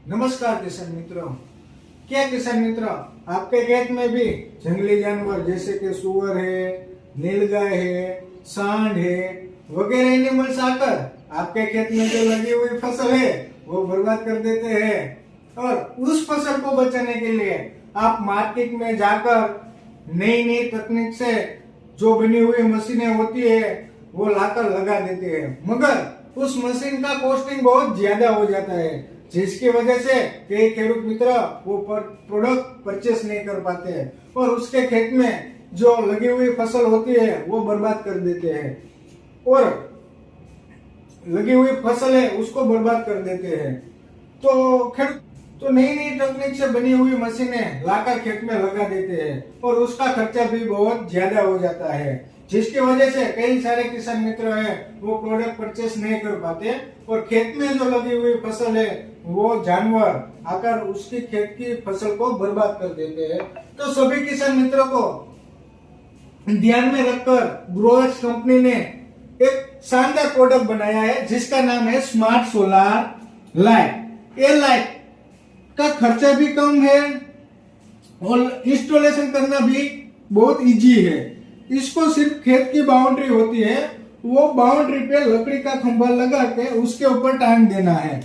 नमस्कार किसान मित्रों। क्या किसान मित्रों, आपके खेत में भी जंगली जानवर जैसे कि सुअर है, नीलगाय है, सांड है वगैरह एनिमल्स आकर आपके खेत में जो लगी हुई फसल है वो बर्बाद कर देते हैं। और उस फसल को बचाने के लिए आप मार्केट में जाकर नई नई तकनीक से जो बनी हुई मशीनें होती है वो लाकर लगा देते हैं, मगर उस मशीन का कॉस्टिंग बहुत ज्यादा हो जाता है, जिसकी वजह से कई खेडूत मित्र वो प्रोडक्ट परचेस नहीं कर पाते हैं और उसके खेत में जो लगी हुई फसल होती है वो बर्बाद कर देते हैं और लगी हुई फसल है उसको बर्बाद कर देते हैं। तो नई नई तकनीक से बनी हुई मशीनें लाकर खेत में लगा देते हैं और उसका खर्चा भी बहुत ज्यादा हो जाता है, जिसकी वजह से कई सारे किसान मित्र हैं वो प्रोडक्ट परचेस नहीं कर पाते और खेत में जो लगी हुई फसल है वो जानवर आकर उसकी खेत की फसल को बर्बाद कर देते हैं। तो सभी किसान मित्रों को ध्यान में रखकर ग्रोएक्स कंपनी ने एक शानदार प्रोडक्ट बनाया है जिसका नाम है स्मार्ट सोलर लाइट। ये लाइट का खर्चा भी कम है और इंस्टॉलेशन करना भी बहुत इजी है। इसको सिर्फ खेत की बाउंड्री होती है, वो बाउंड्री पे लकड़ी का खंभा लगा के उसके ऊपर टांग देना है।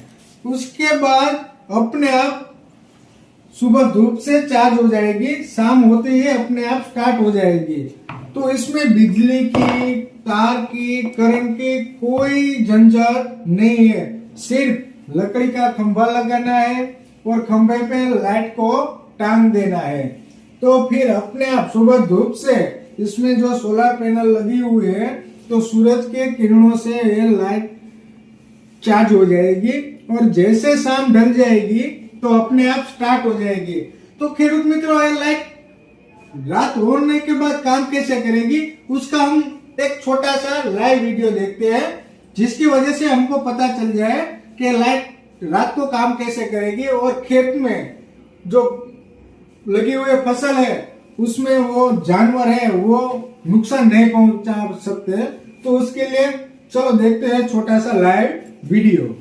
उसके बाद अपने आप सुबह धूप से चार्ज हो जाएगी, शाम होते ही अपने आप स्टार्ट हो जाएगी। तो इसमें बिजली की, तार की, करंट की कोई झंझट नहीं है, सिर्फ लकड़ी का खंभा लगाना है और खंभे पे लाइट को टांग देना है। तो फिर अपने आप सुबह धूप से इसमें जो सोलर पैनल लगी हुई है तो सूरज के किरणों से ये लाइट चार्ज हो जाएगी और जैसे शाम ढल जाएगी तो अपने आप स्टार्ट हो जाएगी। तो खेडूत मित्रों, ये लाइट रात होने के बाद काम कैसे करेगी उसका हम एक छोटा सा लाइव वीडियो देखते हैं, जिसकी वजह से हमको पता चल जाए कि लाइट रात को काम कैसे करेगी और खेत में जो लगी हुई फसल है उसमें वो जानवर है वो नुकसान नहीं पहुंचा सकते। तो उसके लिए चलो देखते हैं छोटा सा लाइव वीडियो।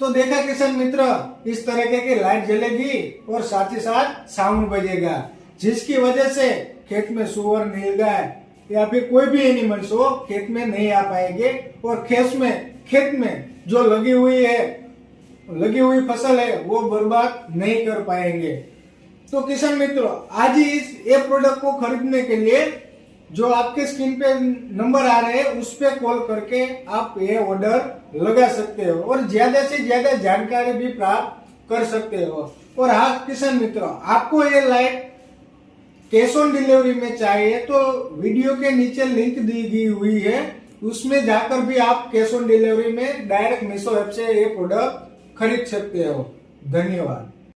तो देखा किसान मित्र, इस तरीके की लाइट जलेगी और साथ ही साथ साउंड बजेगा, जिसकी वजह से खेत में सुअर, नीलगाय या फिर कोई भी एनिमल्स हो खेत में नहीं आ पाएंगे और खेत में जो लगी हुई फसल है वो बर्बाद नहीं कर पाएंगे। तो किसान मित्रों, आज ही ये प्रोडक्ट को खरीदने के लिए जो आपके स्क्रीन पे नंबर आ रहे हैं उस पे कॉल करके आप ये ऑर्डर लगा सकते हो और ज्यादा से ज्यादा जानकारी भी प्राप्त कर सकते हो। और हाँ किसान मित्रों, आपको ये लाइट कैश ऑन डिलीवरी में चाहिए तो वीडियो के नीचे लिंक दी गई हुई है, उसमें जाकर भी आप कैश ऑन डिलीवरी में डायरेक्ट मीशो ऐप से ये प्रोडक्ट खरीद सकते हो। धन्यवाद।